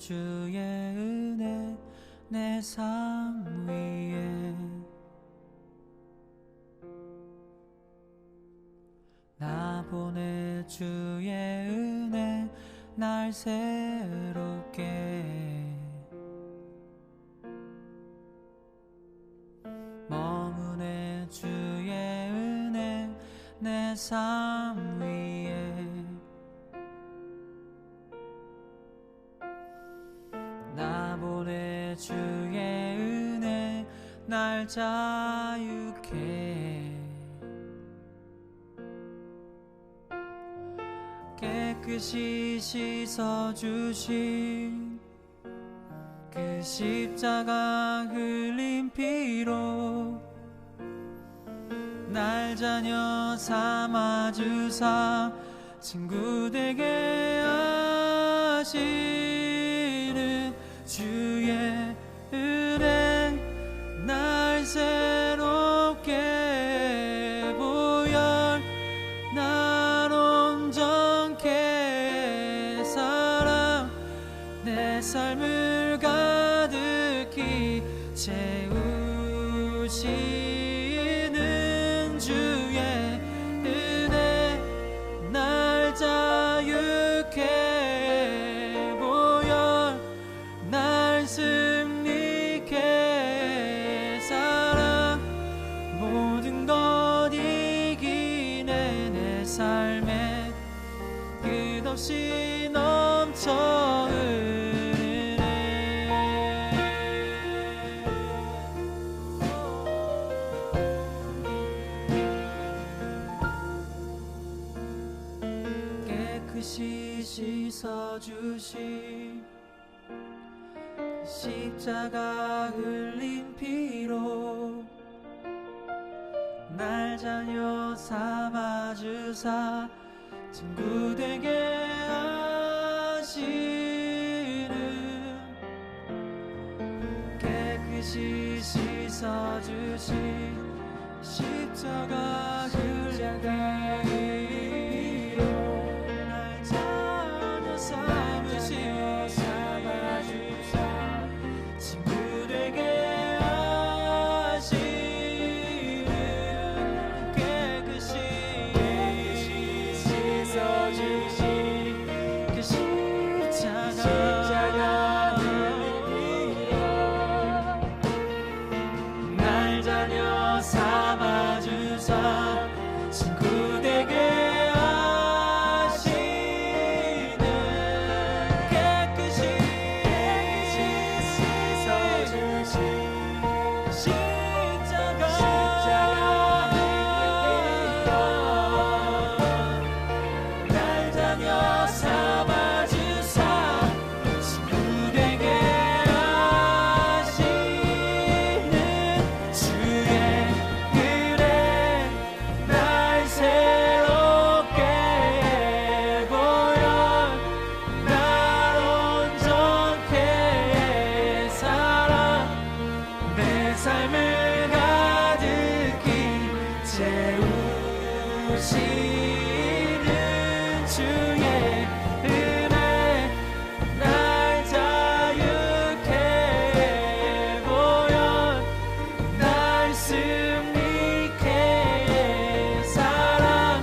주의 은혜 내 삶 위에 나 보내 주의 은혜 날 새롭게 머무네 주의 은혜 내 삶 위에 나 보내 주의 은혜 날 자유케 깨끗이 씻어주신 그 십자가 흘린 피로 날 자녀 삼아주사 친구 되게 하시는 주의 은혜 날 새롭게 보여 날 온전케 살아 내 삶을 가득히 채우시는 주의 은혜 날 자유케 보여 날 승리케 살아 모든 것 이기네 내 삶에 끝없이 넘쳐 깨끗이 씻어주신 십자가 흘린 피로 날 자녀 삼아주사 친구 되게 하시는 깨끗이 씻어주신 십자가 흘린 피로 날 자녀 삼아주사 친구 되게 하시는 깨끗이 씻어주신 그 십자가 날 자녀 삼아주사 친구 되게 하시는 깨끗이 씻어주신 십자가 날 자녀 삼아주사 친구 되게 하시는 주의 은혜 날 새롭게 보여 날 온전케 살아 내 삶을 가득히 채우시는 주의 은혜 날 자유케 보여 날 승리케 살아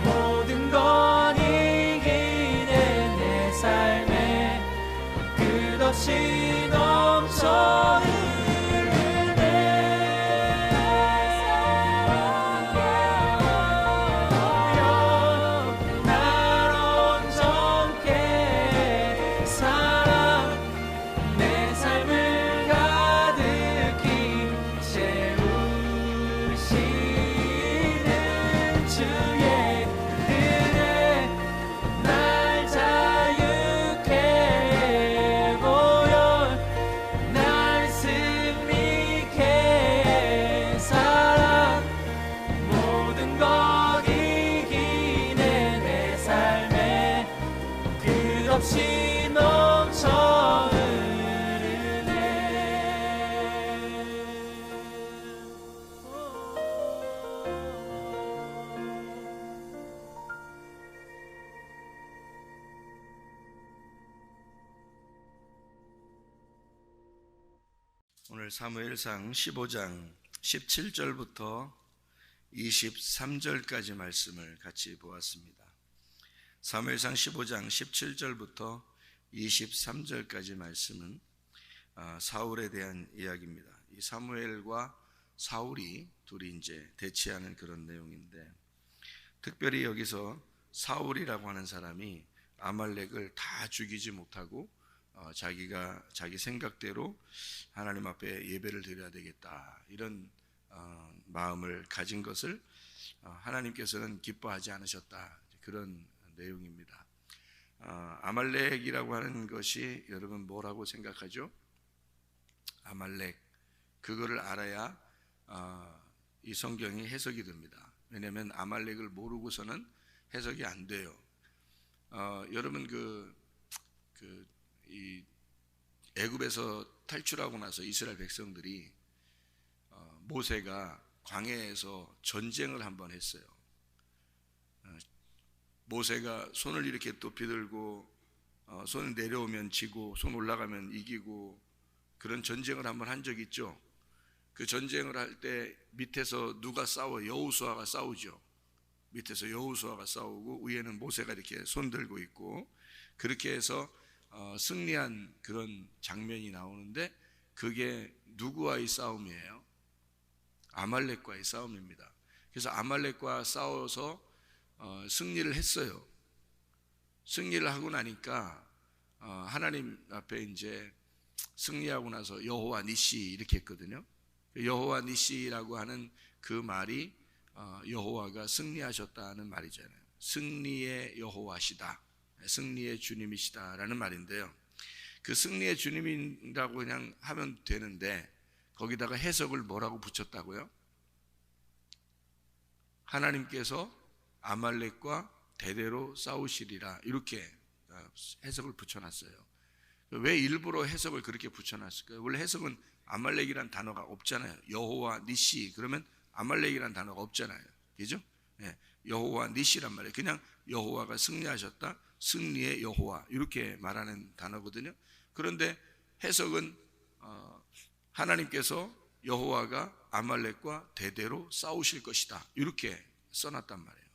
모든 것 이기네 내 삶에 끝없이 넘쳐 날 온전케 살아 내 삶을 가득히 채우시는 주의 은혜 날 자유케 보여 날 승리케 살아 모든 것 이기네 내 삶에 끝없이 넘쳐 흐르네 오늘 사무엘상 15장 17절부터 23절까지 말씀을 같이 보았습니다. 사무엘상 15장 17절부터 23절까지 말씀은 사울에 대한 이야기입니다. 이 사무엘과 사울이 둘이 이제 대치하는 그런 내용인데, 특별히 여기서 사울이라고 하는 사람이 아말렉을 다 죽이지 못하고 자기 생각대로 하나님 앞에 예배를 드려야 되겠다, 이런 마음을 가진 것을 하나님께서는 기뻐하지 않으셨다, 그런 내용입니다. 아말렉이라고 하는 것이 여러분 뭐라고 생각하죠? 아말렉, 그거를 알아야 이 성경이 해석이 됩니다. 왜냐하면 아말렉을 모르고서는 해석이 안 돼요. 여러분 이 애굽에서 탈출하고 나서 이스라엘 백성들이 모세가 광야에서 전쟁을 한번 했어요. 모세가 손을 이렇게 높이 들고 손을 내려오면 지고 손 올라가면 이기고 그런 전쟁을 한번 한 적이 있죠. 그 전쟁을 할 때 밑에서 누가 싸워요? 여호수아가 싸우죠. 밑에서 여호수아가 싸우고 위에는 모세가 이렇게 손 들고 있고, 그렇게 해서 승리한 그런 장면이 나오는데, 그게 누구와의 싸움이에요? 아말렉과의 싸움입니다. 그래서 아말렉과 싸워서 승리를 했어요. 승리를 하고 나니까 하나님 앞에 이제 승리하고 나서 여호와 니시 이렇게 했거든요. 여호와 니시라고 하는 그 말이 여호와가 승리하셨다는 말이잖아요. 승리의 여호와시다, 승리의 주님이시다라는 말인데요. 그 승리의 주님이라고 그냥 하면 되는데, 거기다가 해석을 뭐라고 붙였다고요? 하나님께서 아말렉과 대대로 싸우시리라, 이렇게 해석을 붙여놨어요. 왜 일부러 해석을 그렇게 붙여놨을까요? 원래 해석은 아말렉이란 단어가 없잖아요. 여호와 니시 그러면 아말렉이란 단어가 없잖아요. 그죠? 네, 여호와 니시란 말이에요. 그냥 여호와가 승리하셨다, 승리의 여호와, 이렇게 말하는 단어거든요. 그런데 해석은 하나님께서 여호와가 아말렉과 대대로 싸우실 것이다, 이렇게 써놨단 말이에요.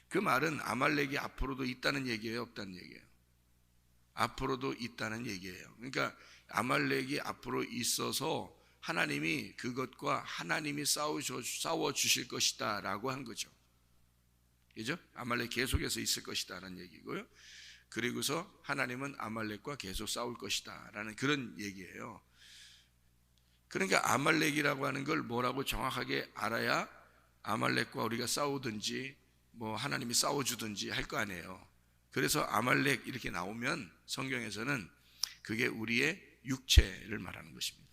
그 말은 아말렉이 앞으로도 있다는 얘기예요, 없다는 얘기예요? 앞으로도 있다는 얘기예요. 그러니까 아말렉이 앞으로 있어서 하나님이 그것과 하나님이 싸워 주실 것이다 라고 한 거죠. 그죠? 아말렉 계속해서 있을 것이다 라는 얘기고요. 그리고서 하나님은 아말렉과 계속 싸울 것이다 라는 그런 얘기예요. 그러니까 아말렉이라고 하는 걸 뭐라고 정확하게 알아야 아말렉과 우리가 싸우든지 뭐 하나님이 싸워주든지 할 거 아니에요. 그래서 아말렉 이렇게 나오면 성경에서는 그게 우리의 육체를 말하는 것입니다.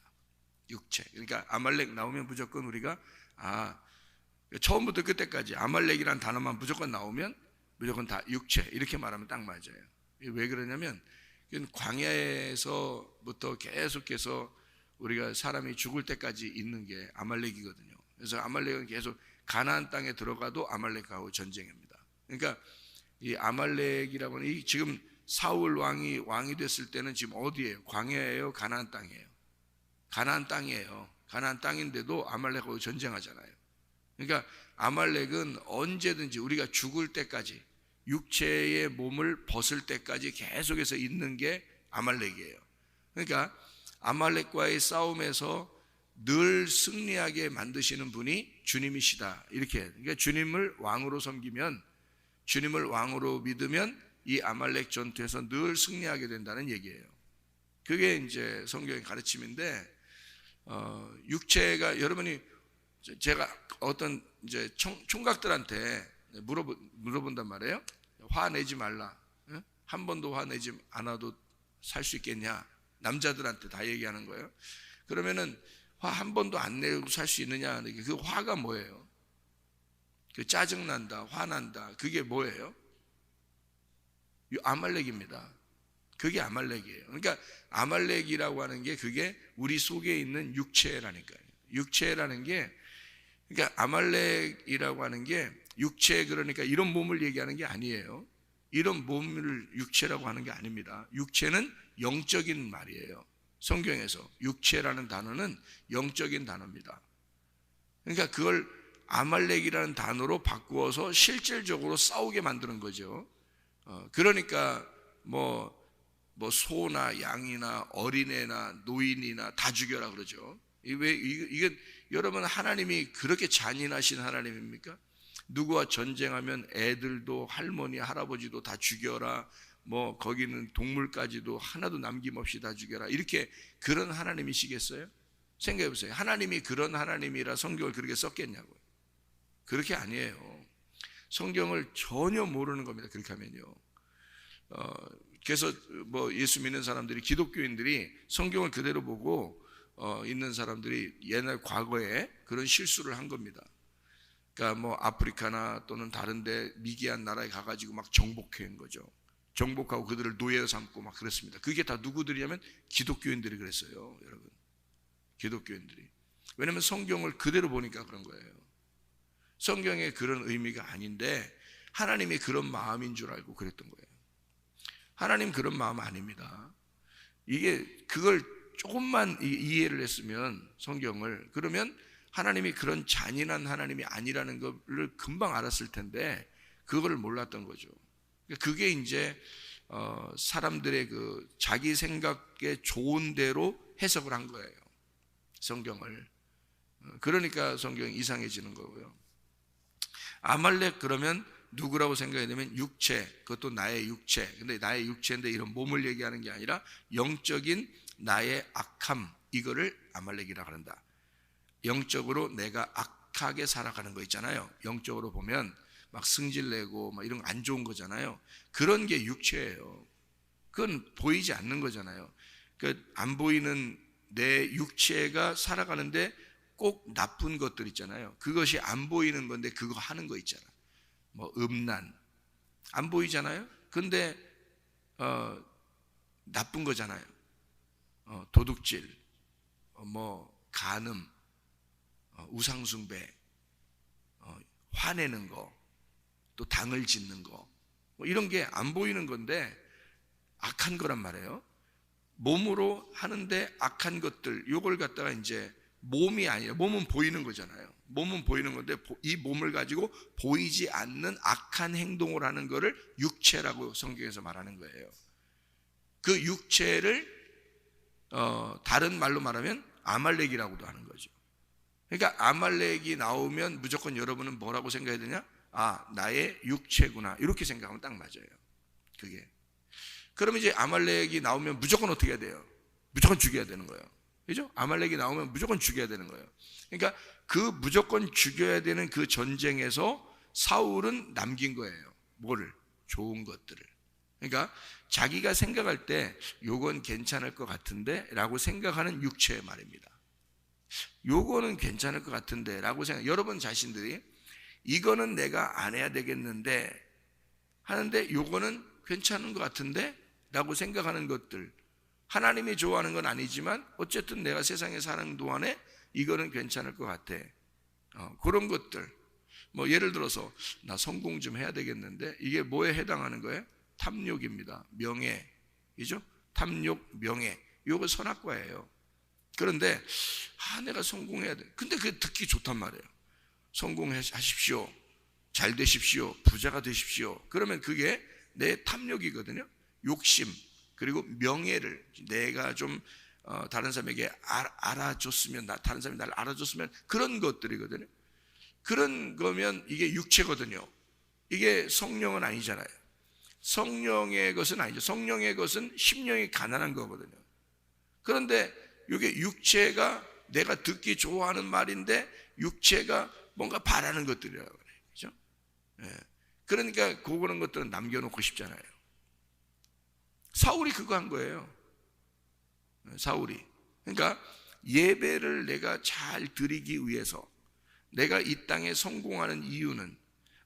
육체. 그러니까 아말렉 나오면 무조건 우리가 처음부터 끝까지 아말렉이라는 단어만 무조건 나오면 무조건 다 육체, 이렇게 말하면 딱 맞아요. 왜 그러냐면 광야에서부터 계속해서 우리가 사람이 죽을 때까지 있는 게 아말렉이거든요. 그래서 아말렉은 계속 가나안 땅에 들어가도 아말렉하고 전쟁입니다. 그러니까 이 아말렉이라고 하는 이 지금 사울 왕이 됐을 때는 지금 어디예요? 광야예요? 가나안 땅이에요? 가나안 땅이에요. 가나안 땅인데도 아말렉하고 전쟁하잖아요. 그러니까 아말렉은 언제든지 우리가 죽을 때까지, 육체의 몸을 벗을 때까지 계속해서 있는 게 아말렉이에요. 그러니까 아말렉과의 싸움에서 늘 승리하게 만드시는 분이 주님이시다, 이렇게. 그러니까 주님을 왕으로 섬기면, 주님을 왕으로 믿으면 이 아말렉 전투에서 늘 승리하게 된다는 얘기예요. 그게 이제 성경의 가르침인데, 육체가, 여러분이, 제가 어떤 이제 총각들한테 물어본단 말이에요. 화내지 말라. 한 번도 화내지 않아도 살 수 있겠냐? 남자들한테 다 얘기하는 거예요. 그러면은 화 한 번도 안 내고 살 수 있느냐? 그 화가 뭐예요? 그 짜증난다, 화난다, 그게 뭐예요? 아말렉입니다. 그게 아말렉이에요. 그러니까 아말렉이라고 하는 게 그게 우리 속에 있는 육체라니까요. 육체라는 게, 그러니까 아말렉이라고 하는 게 육체, 그러니까 이런 몸을 얘기하는 게 아니에요. 이런 몸을 육체라고 하는 게 아닙니다. 육체는 영적인 말이에요. 성경에서 육체라는 단어는 영적인 단어입니다. 그러니까 그걸 아말렉이라는 단어로 바꾸어서 실질적으로 싸우게 만드는 거죠. 그러니까 뭐 소나 양이나 어린애나 노인이나 다 죽여라 그러죠. 이게 여러분, 하나님이 그렇게 잔인하신 하나님입니까? 누구와 전쟁하면 애들도 할머니 할아버지도 다 죽여라, 뭐 거기는 동물까지도 하나도 남김없이 다 죽여라, 이렇게 그런 하나님이시겠어요? 생각해 보세요. 하나님이 그런 하나님이라 성경을 그렇게 썼겠냐고요. 그렇게 아니에요. 성경을 전혀 모르는 겁니다. 그렇게 하면요. 그래서 뭐 예수 믿는 사람들이, 기독교인들이 성경을 그대로 보고 있는 사람들이 옛날 과거에 그런 실수를 한 겁니다. 그러니까 뭐 아프리카나 또는 다른데 미개한 나라에 가가지고 막 정복해 온 거죠. 정복하고 그들을 노예 삼고 막 그랬습니다. 그게 다 누구들이냐면 기독교인들이 그랬어요, 여러분. 기독교인들이. 왜냐하면 성경을 그대로 보니까 그런 거예요. 성경에 그런 의미가 아닌데 하나님이 그런 마음인 줄 알고 그랬던 거예요. 하나님 그런 마음 아닙니다. 이게 그걸 조금만 이해를 했으면, 성경을, 그러면 하나님이 그런 잔인한 하나님이 아니라는 것을 금방 알았을 텐데 그걸 몰랐던 거죠. 그게 이제 사람들의 그 자기 생각에 좋은 대로 해석을 한 거예요, 성경을. 그러니까 성경이 이상해지는 거고요. 아말렉 그러면 누구라고 생각해야 되면 육체, 그것도 나의 육체. 근데 나의 육체인데 이런 몸을 얘기하는 게 아니라 영적인 나의 악함, 이거를 아말렉이라 그런다. 영적으로 내가 악하게 살아가는 거 있잖아요. 영적으로 보면 막 승질내고 막 이런 거 안 좋은 거잖아요. 그런 게 육체예요. 그건 보이지 않는 거잖아요. 안 보이는 내 육체가 살아가는데 꼭 나쁜 것들 있잖아요. 그것이 안 보이는 건데 그거 하는 거 있잖아. 뭐 음란, 안 보이잖아요. 근데 나쁜 거잖아요. 도둑질, 뭐 간음, 우상숭배, 화내는 거, 또 당을 짓는 거, 뭐 이런 게 안 보이는 건데 악한 거란 말이에요. 몸으로 하는데 악한 것들, 요걸 갖다가 이제 몸이 아니라, 몸은 보이는 거잖아요. 몸은 보이는 건데 이 몸을 가지고 보이지 않는 악한 행동을 하는 거를 육체라고 성경에서 말하는 거예요. 그 육체를 다른 말로 말하면 아말렉이라고도 하는 거죠. 그러니까 아말렉이 나오면 무조건 여러분은 뭐라고 생각해야 되냐? 아, 나의 육체구나, 이렇게 생각하면 딱 맞아요. 그게. 그러면 이제 아말렉이 나오면 무조건 어떻게 해야 돼요? 무조건 죽여야 되는 거예요. 그죠? 아말렉이 나오면 무조건 죽여야 되는 거예요. 그러니까 그 무조건 죽여야 되는 그 전쟁에서 사울은 남긴 거예요. 뭐를? 좋은 것들을. 그러니까 자기가 생각할 때 요건 괜찮을 것 같은데 라고 생각하는 육체의 말입니다. 요거는 괜찮을 것 같은데 라고 생각, 여러분 자신들이 이거는 내가 안 해야 되겠는데 하는데 요거는 괜찮은 것 같은데 라고 생각하는 것들, 하나님이 좋아하는 건 아니지만 어쨌든 내가 세상에 사는 동안에 이거는 괜찮을 것 같아. 그런 것들. 뭐 예를 들어서 나 성공 좀 해야 되겠는데, 이게 뭐에 해당하는 거예요? 탐욕입니다. 명예, 그죠? 탐욕, 명예, 요거 선악과예요. 그런데 내가 성공해야 돼. 근데 그게 듣기 좋단 말이에요. 성공하십시오, 잘 되십시오, 부자가 되십시오. 그러면 그게 내 탐욕이거든요. 욕심, 그리고 명예를 내가 좀 다른 사람에게 알아줬으면, 다른 사람이 나를 알아줬으면, 그런 것들이거든요. 그런 거면 이게 육체거든요. 이게 성령은 아니잖아요. 성령의 것은 아니죠. 성령의 것은 심령이 가난한 거거든요. 그런데 이게 육체가 내가 듣기 좋아하는 말인데 육체가 뭔가 바라는 것들이라고 그래요. 그죠? 예. 그러니까 그런 것들은 남겨놓고 싶잖아요. 사울이 그거 한 거예요. 사울이. 그러니까 예배를 내가 잘 드리기 위해서, 내가 이 땅에 성공하는 이유는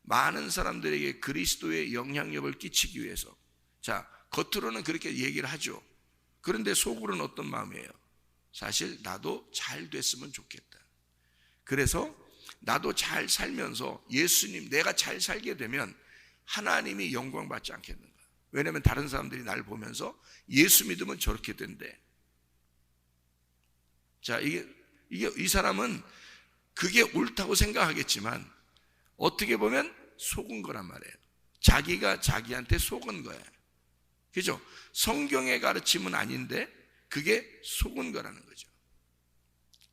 많은 사람들에게 그리스도의 영향력을 끼치기 위해서. 자, 겉으로는 그렇게 얘기를 하죠. 그런데 속으로는 어떤 마음이에요? 사실 나도 잘 됐으면 좋겠다. 그래서 나도 잘 살면서 예수님, 내가 잘 살게 되면 하나님이 영광 받지 않겠는가? 왜냐하면 다른 사람들이 날 보면서 예수 믿으면 저렇게 된대, 자, 이게 이 사람은 그게 옳다고 생각하겠지만 어떻게 보면 속은 거란 말이에요. 자기가 자기한테 속은 거예요. 그죠? 성경의 가르침은 아닌데 그게 속은 거라는 거죠.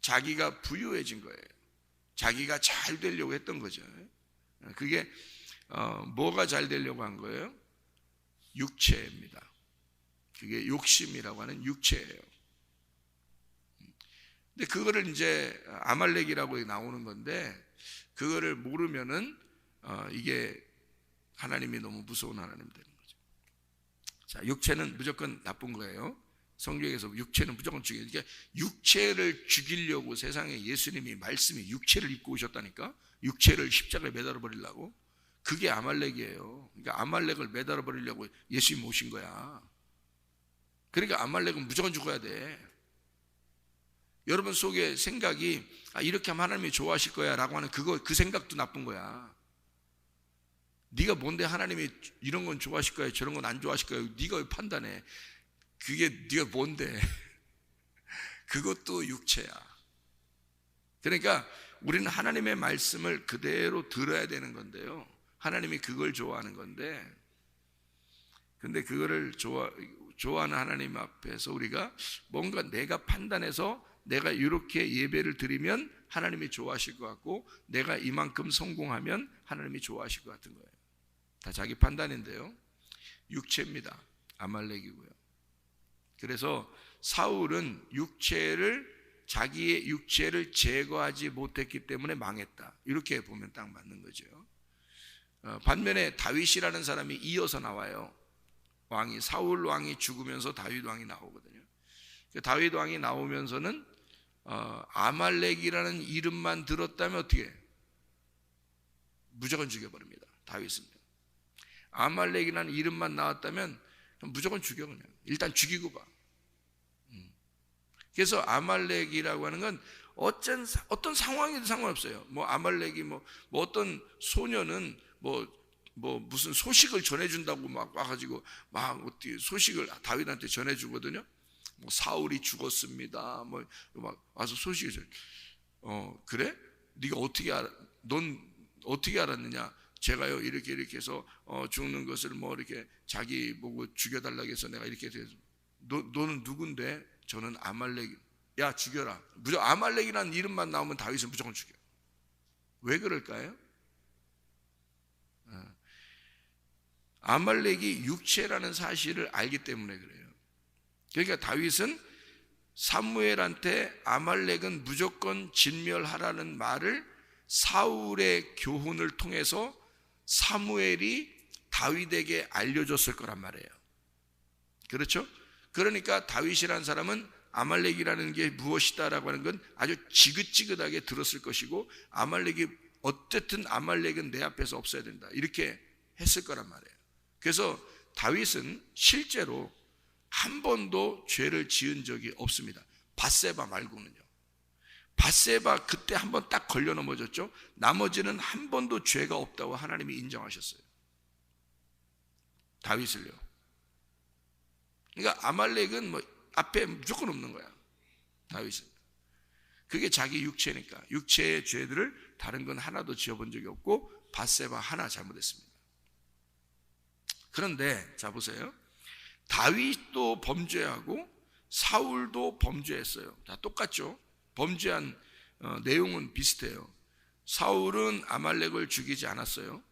자기가 부유해진 거예요. 자기가 잘 되려고 했던 거죠. 그게 뭐가 잘 되려고 한 거예요? 육체입니다. 그게 욕심이라고 하는 육체예요. 근데 그거를 이제 아말렉이라고 나오는 건데, 그거를 모르면은 이게 하나님이 너무 무서운 하나님 되는 거죠. 자, 육체는 무조건 나쁜 거예요. 성경에서 육체는 무조건 죽여요. 그러니까 육체를 죽이려고 세상에 예수님이 말씀이 육체를 입고 오셨다니까. 육체를 십자가에 매달아 버리려고. 그게 아말렉이에요. 그러니까 아말렉을 매달아 버리려고 예수님이 오신 거야. 그러니까 아말렉은 무조건 죽어야 돼. 여러분 속에 생각이 이렇게 하면 하나님이 좋아하실 거야 라고 하는 그 생각도 나쁜 거야. 네가 뭔데 하나님이 이런 건 좋아하실 거야, 저런 건 안 좋아하실 거야, 네가 왜 판단해? 그게 네가 뭔데? 그것도 육체야. 그러니까 우리는 하나님의 말씀을 그대로 들어야 되는 건데요, 하나님이 그걸 좋아하는 건데, 근데 그거를 좋아하는 하나님 앞에서 우리가 뭔가 내가 판단해서 내가 이렇게 예배를 드리면 하나님이 좋아하실 것 같고, 내가 이만큼 성공하면 하나님이 좋아하실 것 같은 거예요. 다 자기 판단인데요, 육체입니다. 아말렉이고요. 그래서 사울은 자기의 육체를 제거하지 못했기 때문에 망했다, 이렇게 보면 딱 맞는 거죠. 반면에 다윗이라는 사람이 이어서 나와요. 사울 왕이 죽으면서 다윗 왕이 나오거든요. 다윗 왕이 나오면서는 아말렉이라는 이름만 들었다면 어떻게 해요? 무조건 죽여버립니다. 다윗은 아말렉이라는 이름만 나왔다면 무조건 죽여. 그냥 일단 죽이고 봐. 그래서 아말렉이라고 하는 건 어떤 상황에도 상관없어요. 뭐 아말렉이 뭐 어떤 소녀는 무슨 소식을 전해준다고 막 와가지고 막 어떻게 소식을 다윗한테 전해주거든요. 뭐 사울이 죽었습니다. 뭐 막 와서 소식을 그래? 네가 넌 어떻게 알았느냐? 제가요 이렇게 해서 죽는 것을 뭐 이렇게 자기 보고 죽여달라고 해서 내가 이렇게 해서 너는 누군데? 저는 아말렉. 야, 죽여라. 아말렉이라는 이름만 나오면 다윗은 무조건 죽여. 왜 그럴까요? 아말렉이 육체라는 사실을 알기 때문에 그래요. 그러니까 다윗은 사무엘한테 아말렉은 무조건 진멸하라는 말을 사울의 교훈을 통해서 사무엘이 다윗에게 알려줬을 거란 말이에요. 그렇죠? 그러니까 다윗이라는 사람은 아말렉이라는 게 무엇이다라고 하는 건 아주 지긋지긋하게 들었을 것이고, 어쨌든 아말렉은 내 앞에서 없어야 된다, 이렇게 했을 거란 말이에요. 그래서 다윗은 실제로 한 번도 죄를 지은 적이 없습니다. 밧세바 말고는요. 밧세바 그때 한 번 딱 걸려 넘어졌죠. 나머지는 한 번도 죄가 없다고 하나님이 인정하셨어요, 다윗을요. 그러니까 아말렉은 뭐 앞에 무조건 없는 거야, 다윗은. 그게 자기 육체니까. 육체의 죄들을 다른 건 하나도 지어본 적이 없고, 밧세바 하나 잘못했습니다. 그런데 자 보세요, 다윗도 범죄하고 사울도 범죄했어요. 다 똑같죠. 범죄한 내용은 비슷해요. 사울은 아말렉을 죽이지 않았어요.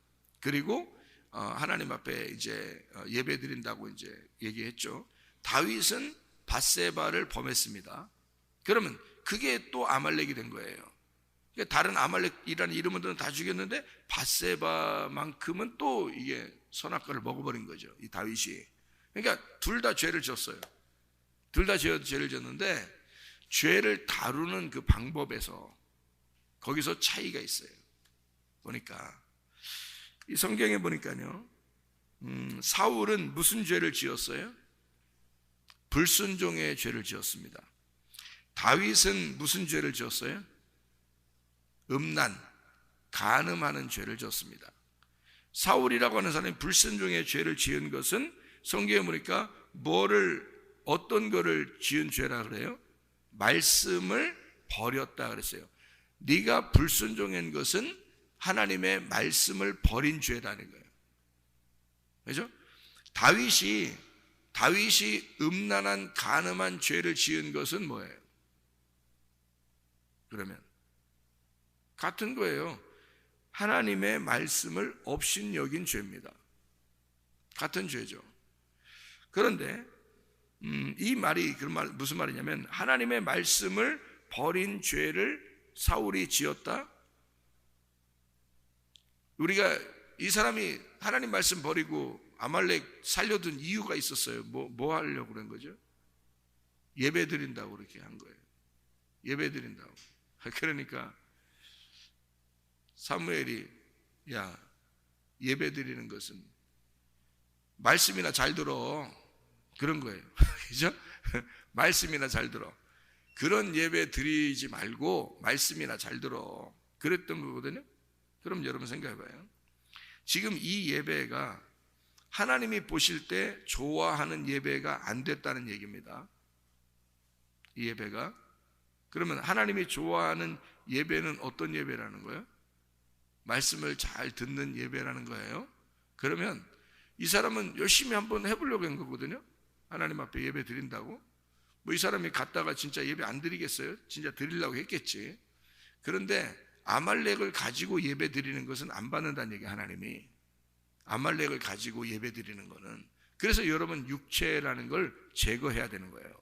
그리고 하나님 앞에 이제 예배 드린다고 이제 얘기했죠. 다윗은 밧세바를 범했습니다. 그러면 그게 또 아말렉이 된 거예요. 그러니까 다른 아말렉이라는 이름은 다 죽였는데 밧세바만큼은 또 이게 선악과를 먹어버린 거죠, 이 다윗이. 그러니까 둘 다 죄를 졌어요. 둘 다 죄를 졌는데 죄를 다루는 그 방법에서 거기서 차이가 있어요. 보니까 이 성경에 보니까요, 사울은 무슨 죄를 지었어요? 불순종의 죄를 지었습니다. 다윗은 무슨 죄를 지었어요? 음란, 간음하는 죄를 지었습니다. 사울이라고 하는 사람이 불순종의 죄를 지은 것은 성경에 보니까 어떤 거를 지은 죄라 그래요? 말씀을 버렸다 그랬어요. 네가 불순종한 것은 하나님의 말씀을 버린 죄라는 거예요. 그렇죠? 다윗이 음란한 간음한 죄를 지은 것은 뭐예요? 그러면 같은 거예요. 하나님의 말씀을 업신여긴 죄입니다. 같은 죄죠. 그런데 이 말이 무슨 말이냐면 하나님의 말씀을 버린 죄를 사울이 지었다. 우리가 이 사람이 하나님 말씀 버리고 아말렉 살려둔 이유가 있었어요. 뭐 하려고 그런 거죠? 예배 드린다고 그렇게 한 거예요. 예배 드린다고. 그러니까 사무엘이 야, 예배 드리는 것은 말씀이나 잘 들어. 그런 거예요. 그죠? 말씀이나 잘 들어. 그런 예배 드리지 말고 말씀이나 잘 들어. 그랬던 거거든요. 그럼 여러분 생각해 봐요. 지금 이 예배가 하나님이 보실 때 좋아하는 예배가 안 됐다는 얘기입니다. 이 예배가. 그러면 하나님이 좋아하는 예배는 어떤 예배라는 거예요? 말씀을 잘 듣는 예배라는 거예요. 그러면 이 사람은 열심히 한번 해보려고 한 거거든요. 하나님 앞에 예배 드린다고. 뭐 이 사람이 갔다가 진짜 예배 안 드리겠어요? 진짜 드리려고 했겠지. 그런데 아말렉을 가지고 예배 드리는 것은 안 받는다는 얘기예요. 하나님이 아말렉을 가지고 예배 드리는 거는. 그래서 여러분 육체라는 걸 제거해야 되는 거예요.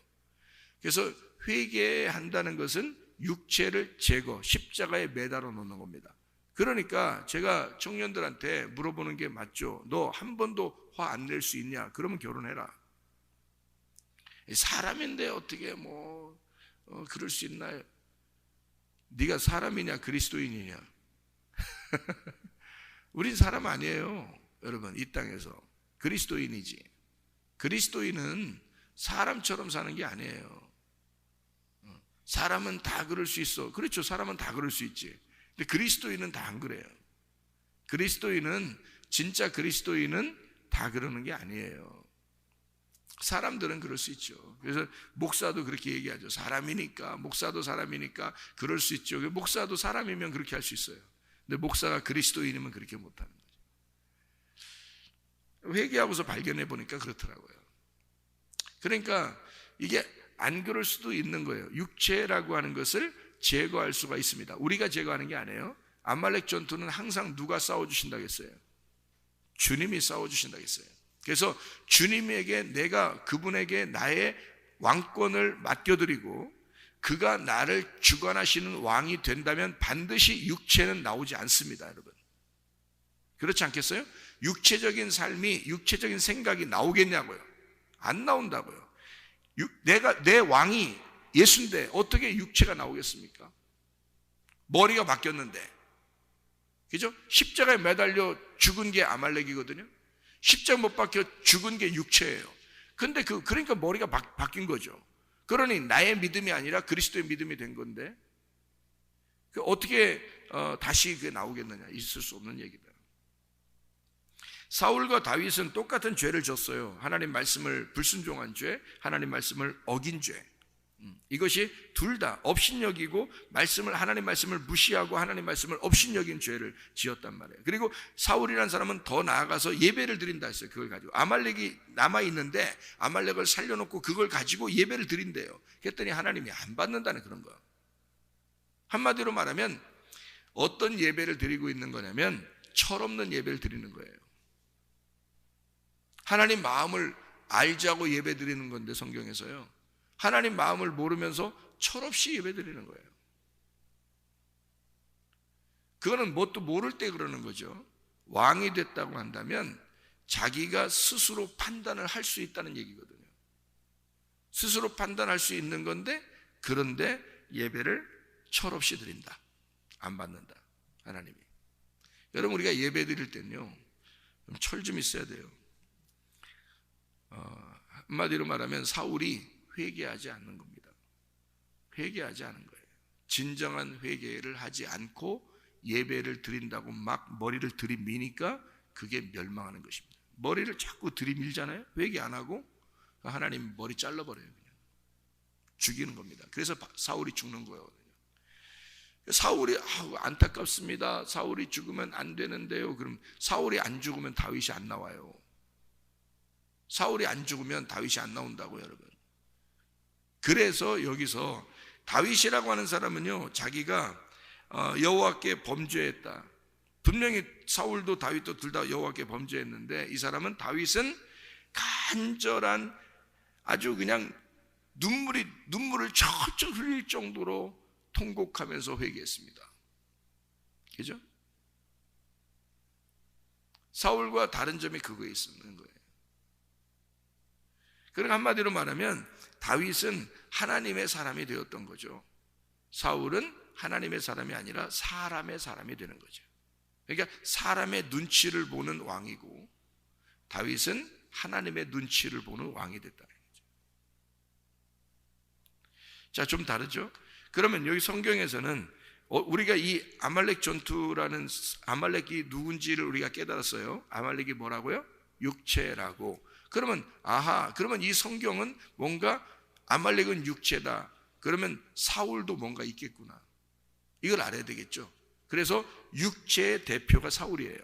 그래서 회개한다는 것은 육체를 제거, 십자가에 매달아 놓는 겁니다. 그러니까 제가 청년들한테 물어보는 게 맞죠. 너 한 번도 화 안 낼 수 있냐? 그러면 결혼해라. 사람인데 어떻게 그럴 수 있나요? 네가 사람이냐 그리스도인이냐? 우린 사람 아니에요. 여러분 이 땅에서 그리스도인이지. 그리스도인은 사람처럼 사는 게 아니에요. 사람은 다 그럴 수 있어. 그렇죠. 사람은 다 그럴 수 있지. 근데 그리스도인은 다 안 그래요. 진짜 그리스도인은 다 그러는 게 아니에요. 사람들은 그럴 수 있죠. 그래서 목사도 그렇게 얘기하죠. 목사도 사람이니까 그럴 수 있죠. 목사도 사람이면 그렇게 할 수 있어요. 근데 목사가 그리스도인이면 그렇게 못하는 거죠. 회개하고서 발견해 보니까 그렇더라고요. 그러니까 이게 안 그럴 수도 있는 거예요. 육체라고 하는 것을 제거할 수가 있습니다. 우리가 제거하는 게 아니에요. 아말렉 전투는 항상 누가 싸워주신다고 했어요? 주님이 싸워주신다고 했어요. 그래서 주님에게 내가 그분에게 나의 왕권을 맡겨드리고 그가 나를 주관하시는 왕이 된다면 반드시 육체는 나오지 않습니다. 여러분 그렇지 않겠어요? 육체적인 삶이, 육체적인 생각이 나오겠냐고요? 안 나온다고요. 내 왕이 예수인데 어떻게 육체가 나오겠습니까? 머리가 바뀌었는데. 그죠? 십자가에 매달려 죽은 게 아말렉이거든요. 십자가 못 박혀 죽은 게 육체예요. 근데 그러니까 머리가 바뀐 거죠. 그러니 나의 믿음이 아니라 그리스도의 믿음이 된 건데 어떻게 다시 그게 나오겠느냐? 있을 수 없는 얘기다. 사울과 다윗은 똑같은 죄를 졌어요. 하나님 말씀을 불순종한 죄, 하나님 말씀을 어긴 죄. 이것이 둘 다 업신여기고 하나님 말씀을 무시하고 하나님 말씀을 업신여긴 죄를 지었단 말이에요. 그리고 사울이라는 사람은 더 나아가서 예배를 드린다 했어요. 그걸 가지고 아말렉이 남아있는데 아말렉을 살려놓고 그걸 가지고 예배를 드린대요. 그랬더니 하나님이 안 받는다는 그런 거예요. 한마디로 말하면 어떤 예배를 드리고 있는 거냐면 철없는 예배를 드리는 거예요. 하나님 마음을 알자고 예배 드리는 건데 성경에서요, 하나님 마음을 모르면서 철없이 예배 드리는 거예요. 그거는 뭣도 모를 때 그러는 거죠. 왕이 됐다고 한다면 자기가 스스로 판단을 할 수 있다는 얘기거든요. 스스로 판단할 수 있는 건데, 그런데 예배를 철없이 드린다. 안 받는다. 하나님이. 여러분, 우리가 예배 드릴 때는요, 철 좀 있어야 돼요. 한마디로 말하면 사울이 회개하지 않는 겁니다. 회개하지 않은 거예요. 진정한 회개를 하지 않고 예배를 드린다고 막 머리를 들이미니까 그게 멸망하는 것입니다. 머리를 자꾸 들이밀잖아요. 회개 안 하고 하나님 머리 잘라버려요. 그냥 죽이는 겁니다. 그래서 사울이 죽는 거예요. 사울이 안타깝습니다. 사울이 죽으면 안 되는데요. 그럼 사울이 안 죽으면 다윗이 안 나와요. 사울이 안 죽으면 다윗이 안 나온다고요, 여러분. 그래서 여기서 다윗이라고 하는 사람은요, 자기가 여호와께 범죄했다. 분명히 사울도 다윗도 둘 다 여호와께 범죄했는데, 이 사람은 다윗은 간절한 아주 그냥 눈물을 철철 흘릴 정도로 통곡하면서 회개했습니다. 그죠? 사울과 다른 점이 그거에 있는 거예요. 그러니까 한마디로 말하면 다윗은 하나님의 사람이 되었던 거죠. 사울은 하나님의 사람이 아니라 사람의 사람이 되는 거죠. 그러니까 사람의 눈치를 보는 왕이고, 다윗은 하나님의 눈치를 보는 왕이 됐다는 거죠. 자, 좀 다르죠? 그러면 여기 성경에서는 우리가 이 아말렉 전투라는, 아말렉이 누군지를 우리가 깨달았어요. 아말렉이 뭐라고요? 육체라고. 그러면 그러면 이 성경은 뭔가 아말렉은 육체다. 그러면 사울도 뭔가 있겠구나. 이걸 알아야 되겠죠. 그래서 육체의 대표가 사울이에요.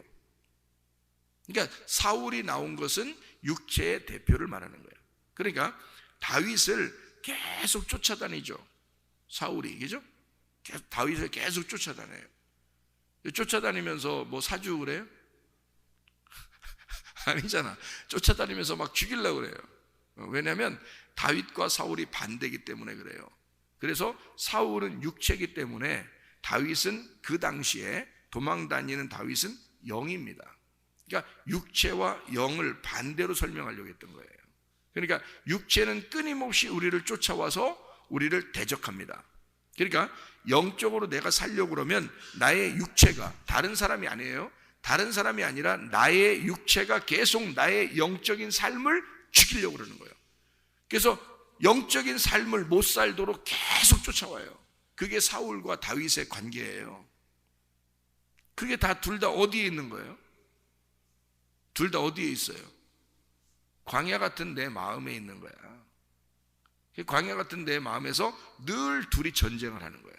그러니까 사울이 나온 것은 육체의 대표를 말하는 거예요. 그러니까 다윗을 계속 쫓아다니죠. 사울이, 그죠? 다윗을 계속 쫓아다녀요. 쫓아다니면서 뭐 사주 그래요? 아니잖아. 쫓아다니면서 막 죽이려고 그래요. 왜냐하면 다윗과 사울이 반대이기 때문에 그래요. 그래서 사울은 육체이기 때문에 다윗은 그 당시에 도망다니는 다윗은 영입니다. 그러니까 육체와 영을 반대로 설명하려고 했던 거예요. 그러니까 육체는 끊임없이 우리를 쫓아와서 우리를 대적합니다. 그러니까 영적으로 내가 살려고 그러면 나의 육체가, 다른 사람이 아니에요. 다른 사람이 아니라 나의 육체가 계속 나의 영적인 삶을 죽이려고 그러는 거예요. 그래서 영적인 삶을 못 살도록 계속 쫓아와요. 그게 사울과 다윗의 관계예요. 그게 다 둘 다 어디에 있는 거예요? 둘 다 어디에 있어요? 광야 같은 내 마음에 있는 거야. 광야 같은 내 마음에서 늘 둘이 전쟁을 하는 거예요.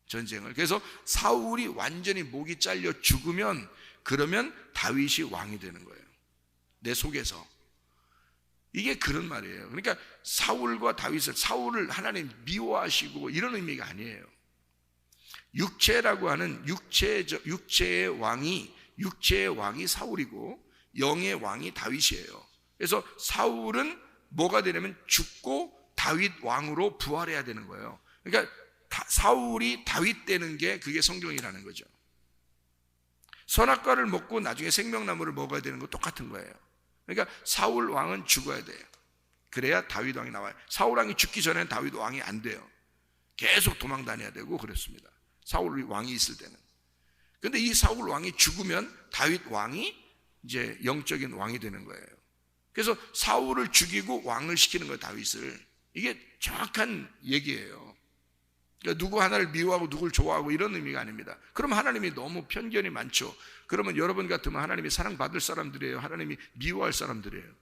전쟁을. 그래서 사울이 완전히 목이 잘려 죽으면, 그러면 다윗이 왕이 되는 거예요. 내 속에서. 이게 그런 말이에요. 그러니까 사울과 다윗을, 사울을 하나님 미워하시고 이런 의미가 아니에요. 육체라고 하는 육체의 왕이 사울이고 영의 왕이 다윗이에요. 그래서 사울은 뭐가 되냐면 죽고 다윗 왕으로 부활해야 되는 거예요. 그러니까 사울이 다윗 되는 게 그게 성경이라는 거죠. 선악과를 먹고 나중에 생명나무를 먹어야 되는 거 똑같은 거예요. 그러니까 사울 왕은 죽어야 돼요. 그래야 다윗 왕이 나와요. 사울 왕이 죽기 전에는 다윗 왕이 안 돼요. 계속 도망 다녀야 되고 그랬습니다. 사울 왕이 있을 때는. 근데 이 사울 왕이 죽으면 다윗 왕이 이제 영적인 왕이 되는 거예요. 그래서 사울을 죽이고 왕을 시키는 거예요, 다윗을. 이게 정확한 얘기예요. 그러니까 누구 하나를 미워하고 누구를 좋아하고 이런 의미가 아닙니다. 그럼 하나님이 너무 편견이 많죠. 그러면 여러분 같으면 하나님이 사랑받을 사람들이에요? 하나님이 미워할 사람들이에요?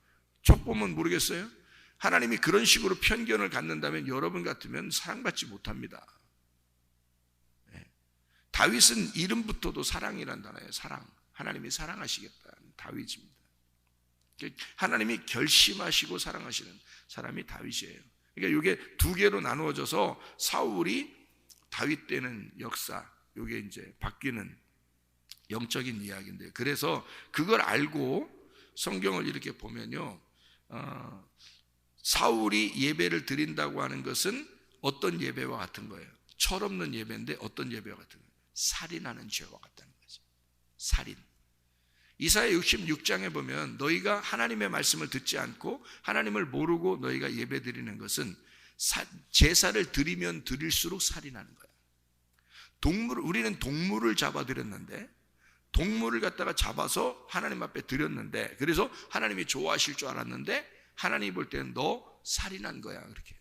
척 보면 모르겠어요? 하나님이 그런 식으로 편견을 갖는다면 여러분 같으면 사랑받지 못합니다. 다윗은 이름부터도 사랑이란 단어예요. 사랑. 하나님이 사랑하시겠다는 다윗입니다. 하나님이 결심하시고 사랑하시는 사람이 다윗이에요. 그러니까 이게 두 개로 나누어져서 사울이 다윗 되는 역사, 이게 이제 바뀌는 영적인 이야기인데, 그래서 그걸 알고 성경을 이렇게 보면요, 사울이 예배를 드린다고 하는 것은 어떤 예배와 같은 거예요? 철없는 예배인데 어떤 예배와 같은 거예요? 살인하는 죄와 같다는 거죠. 살인. 이사야 66장에 보면 너희가 하나님의 말씀을 듣지 않고 하나님을 모르고 너희가 예배 드리는 것은 제사를 드리면 드릴수록 살인하는 거야. 우리는 동물을 잡아 드렸는데, 동물을 갖다가 잡아서 하나님 앞에 드렸는데, 그래서 하나님이 좋아하실 줄 알았는데 하나님이 볼 때는 너 살인한 거야, 그렇게.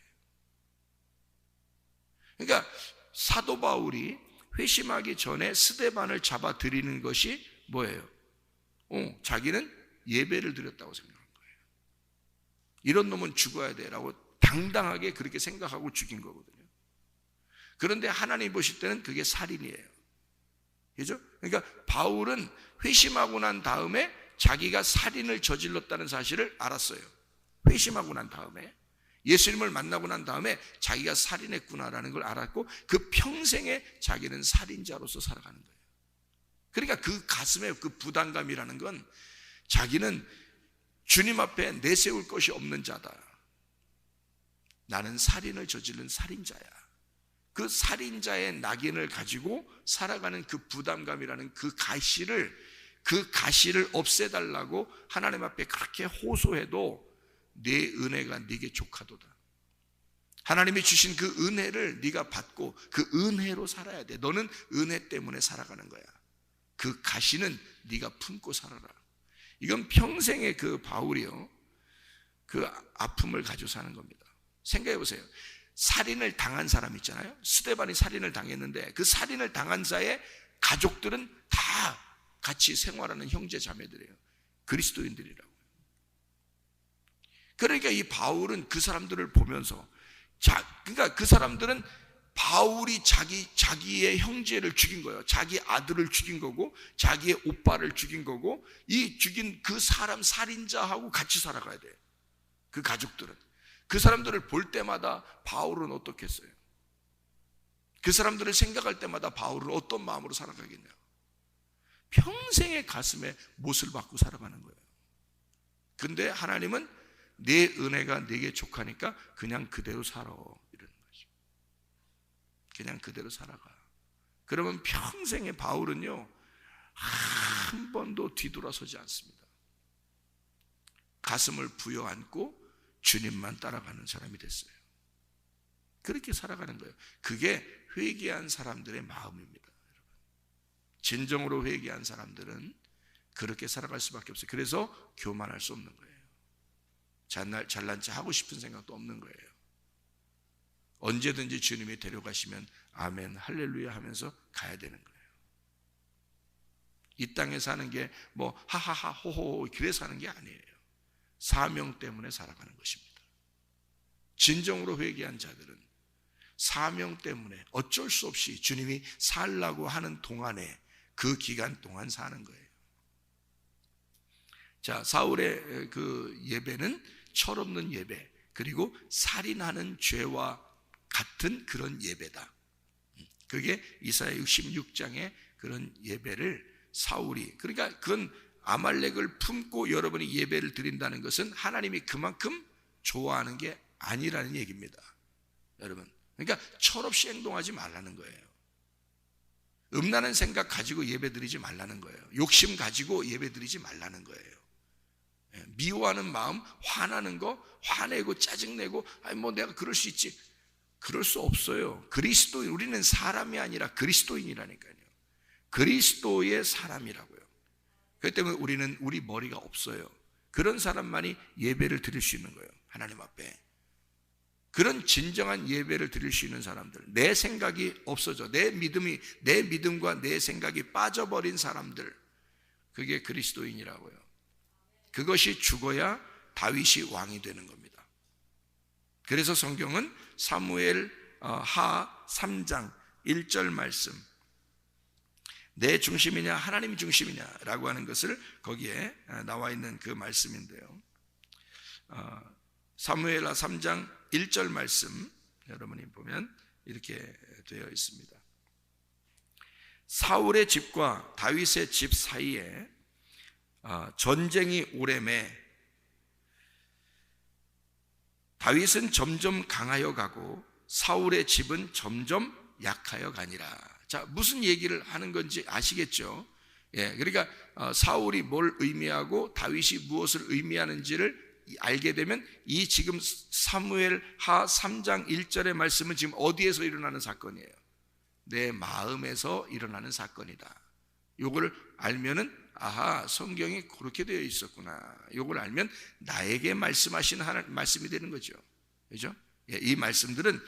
그러니까 사도 바울이 회심하기 전에 스데반을 잡아 드리는 것이 뭐예요? 자기는 예배를 드렸다고 생각한 거예요. 이런 놈은 죽어야 돼 라고 당당하게 그렇게 생각하고 죽인 거거든요. 그런데 하나님 보실 때는 그게 살인이에요. 그죠? 그러니까 바울은 회심하고 난 다음에 자기가 살인을 저질렀다는 사실을 알았어요. 회심하고 난 다음에, 예수님을 만나고 난 다음에 자기가 살인했구나라는 걸 알았고, 그 평생에 자기는 살인자로서 살아가는 거예요. 그러니까 그 가슴에 그 부담감이라는 건, 자기는 주님 앞에 내세울 것이 없는 자다. 나는 살인을 저지른 살인자야. 그 살인자의 낙인을 가지고 살아가는 그 부담감이라는 그 가시를 없애달라고 하나님 앞에 그렇게 호소해도 내 은혜가 네게 족하도다. 하나님이 주신 그 은혜를 네가 받고 그 은혜로 살아야 돼. 너는 은혜 때문에 살아가는 거야. 그 가시는 네가 품고 살아라. 이건 평생의 그 바울이요, 그 아픔을 가지고 사는 겁니다. 생각해 보세요. 살인을 당한 사람 있잖아요. 스데반이 살인을 당했는데 그 살인을 당한 자의 가족들은 다 같이 생활하는 형제 자매들이에요. 그리스도인들이라고요. 그러니까 이 바울은 그 사람들을 보면서, 그러니까 그 사람들은 바울이 자기의 형제를 죽인 거예요. 자기 아들을 죽인 거고, 자기의 오빠를 죽인 거고, 이 죽인 그 사람 살인자하고 같이 살아가야 돼. 그 가족들은. 그 사람들을 볼 때마다 바울은 어떻겠어요? 그 사람들을 생각할 때마다 바울은 어떤 마음으로 살아가겠냐? 평생의 가슴에 못을 받고 살아가는 거예요. 근데 하나님은 내 은혜가 내게 족하니까 그냥 그대로 살아, 이러는 거죠. 그냥 그대로 살아가. 그러면 평생의 바울은요, 한 번도 뒤돌아서지 않습니다. 가슴을 부여안고 주님만 따라가는 사람이 됐어요. 그렇게 살아가는 거예요. 그게 회개한 사람들의 마음입니다, 여러분. 진정으로 회개한 사람들은 그렇게 살아갈 수밖에 없어요. 그래서 교만할 수 없는 거예요. 잘난 체 하고 싶은 생각도 없는 거예요. 언제든지 주님이 데려가시면 아멘 할렐루야 하면서 가야 되는 거예요. 이 땅에 사는 게 뭐 하하하 호호 그래서 사는 게 아니에요. 사명 때문에 살아가는 것입니다. 진정으로 회개한 자들은 사명 때문에 어쩔 수 없이 주님이 살라고 하는 동안에 그 기간 동안 사는 거예요. 자, 사울의 그 예배는 철없는 예배, 그리고 살인하는 죄와 같은 그런 예배다. 그게 이사야 66장의 그런 예배를 사울이, 그러니까 그건 아말렉을 품고 여러분이 예배를 드린다는 것은 하나님이 그만큼 좋아하는 게 아니라는 얘기입니다, 여러분. 그러니까 철없이 행동하지 말라는 거예요. 음란한 생각 가지고 예배 드리지 말라는 거예요. 욕심 가지고 예배 드리지 말라는 거예요. 미워하는 마음, 화나는 거, 화내고 짜증내고, 아니 뭐 내가 그럴 수 있지. 그럴 수 없어요. 그리스도인, 우리는 사람이 아니라 그리스도인이라니까요. 그리스도의 사람이라고요. 그렇기 때문에 우리 머리가 없어요. 그런 사람만이 예배를 드릴 수 있는 거예요, 하나님 앞에. 그런 진정한 예배를 드릴 수 있는 사람들, 내 생각이 없어져, 내 믿음과 내 생각이 빠져버린 사람들, 그게 그리스도인이라고요. 그것이 죽어야 다윗이 왕이 되는 겁니다. 그래서 성경은 사무엘 하 3장 1절 말씀, 내 중심이냐 하나님 중심이냐라고 하는 것을 거기에 나와 있는 그 말씀인데요. 사무엘하 3장 1절 말씀 여러분이 보면 이렇게 되어 있습니다. 사울의 집과 다윗의 집 사이에 전쟁이 오래매 다윗은 점점 강하여 가고 사울의 집은 점점 약하여 가니라. 자, 무슨 얘기를 하는 건지 아시겠죠? 예, 그러니까 사울이 뭘 의미하고 다윗이 무엇을 의미하는지를 알게 되면 이 지금 사무엘 하 3장 1절의 말씀은 지금 어디에서 일어나는 사건이에요? 내 마음에서 일어나는 사건이다. 요거를 알면은 아하, 성경이 그렇게 되어 있었구나. 요걸 알면 나에게 말씀하시는 하나님 말씀이 되는 거죠. 그죠? 예, 이 말씀들은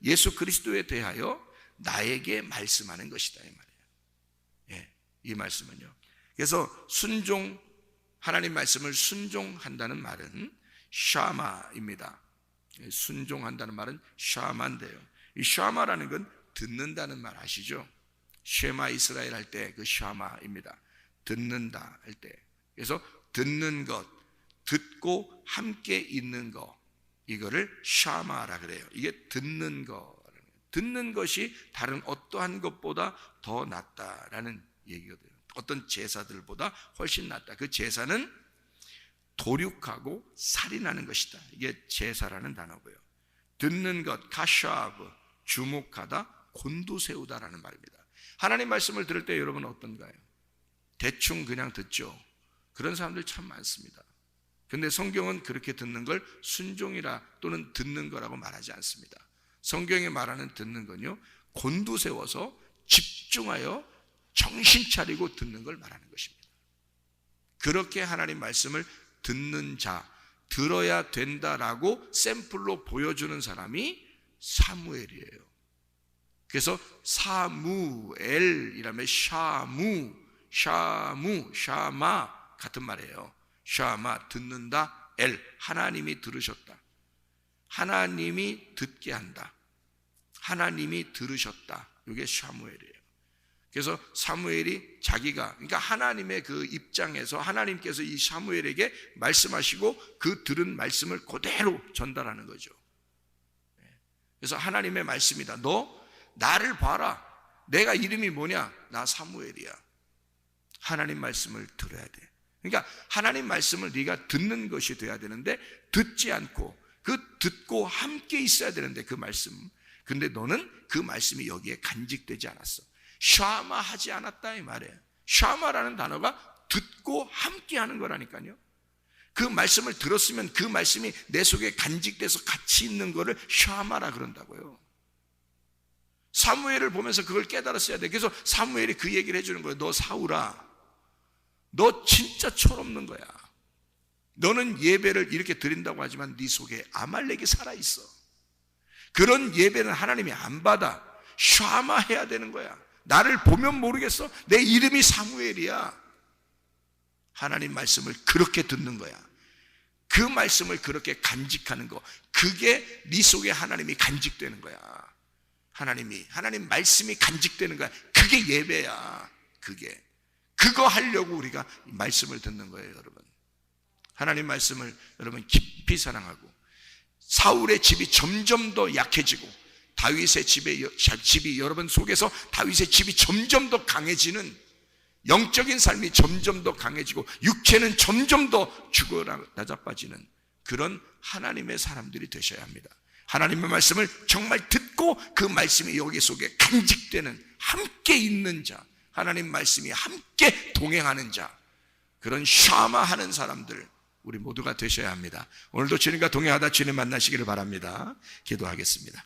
예수 그리스도에 대하여 나에게 말씀하는 것이다, 이 말이에요. 예, 이 말씀은요. 그래서 하나님 말씀을 순종한다는 말은 샤마입니다. 순종한다는 말은 샤마인데요. 이 샤마라는 건 듣는다는 말 아시죠? 쉐마 이스라엘 할 때 그 샤마입니다. 듣는다 할 때. 그래서 듣는 것, 듣고 함께 있는 것, 이거를 샤마라 그래요. 이게 듣는 거, 듣는 것이 다른 어떠한 것보다 더 낫다라는 얘기거든요. 어떤 제사들보다 훨씬 낫다. 그 제사는 도륙하고 살인하는 것이다. 이게 제사라는 단어고요. 듣는 것, 카샤브, 주목하다, 곤두세우다라는 말입니다. 하나님 말씀을 들을 때 여러분 어떤가요? 대충 그냥 듣죠. 그런 사람들 참 많습니다. 근데 성경은 그렇게 듣는 걸 순종이라 또는 듣는 거라고 말하지 않습니다. 성경에 말하는 듣는 건요, 곤두세워서 집중하여 정신 차리고 듣는 걸 말하는 것입니다. 그렇게 하나님 말씀을 듣는 자, 들어야 된다라고 샘플로 보여주는 사람이 사무엘이에요. 그래서 사무엘이라면 샤마 같은 말이에요. 샤마, 듣는다, 엘, 하나님이 들으셨다. 하나님이 듣게 한다. 하나님이 들으셨다. 이게 사무엘이에요. 그래서 사무엘이 자기가, 그러니까 하나님의 그 입장에서 하나님께서 이 사무엘에게 말씀하시고 그 들은 말씀을 그대로 전달하는 거죠. 그래서 하나님의 말씀이다. 너 나를 봐라. 내가 이름이 뭐냐? 나 사무엘이야. 하나님 말씀을 들어야 돼. 그러니까 하나님 말씀을 네가 듣는 것이 돼야 되는데 듣지 않고 그 듣고 함께 있어야 되는데 그 말씀. 근데 너는 그 말씀이 여기에 간직되지 않았어. 샤마 하지 않았다 이 말이에요. 샤마라는 단어가 듣고 함께 하는 거라니까요. 그 말씀을 들었으면 그 말씀이 내 속에 간직돼서 같이 있는 거를 샤마라 그런다고요. 사무엘을 보면서 그걸 깨달았어야 돼. 그래서 사무엘이 그 얘기를 해주는 거예요. 너 사울아, 너 진짜 철없는 거야. 너는 예배를 이렇게 드린다고 하지만 네 속에 아말렉이 살아있어. 그런 예배는 하나님이 안 받아. 샤마 해야 되는 거야. 나를 보면 모르겠어? 내 이름이 사무엘이야. 하나님 말씀을 그렇게 듣는 거야. 그 말씀을 그렇게 간직하는 거, 그게 네 속에 하나님이 간직되는 거야. 하나님 말씀이 간직되는 거야. 그게 예배야. 그거 하려고 우리가 말씀을 듣는 거예요, 여러분. 하나님 말씀을 여러분 깊이 사랑하고, 사울의 집이 점점 더 약해지고 다윗의 집이 여러분 속에서 다윗의 집이 점점 더 강해지는, 영적인 삶이 점점 더 강해지고 육체는 점점 더 죽어 나자빠지는 그런 하나님의 사람들이 되셔야 합니다. 하나님의 말씀을 정말 듣고 그 말씀이 여기 속에 간직되는, 함께 있는 자, 하나님 말씀이 함께 동행하는 자, 그런 샤마하는 사람들 우리 모두가 되셔야 합니다. 오늘도 주님과 동행하다 주님 만나시기를 바랍니다. 기도하겠습니다.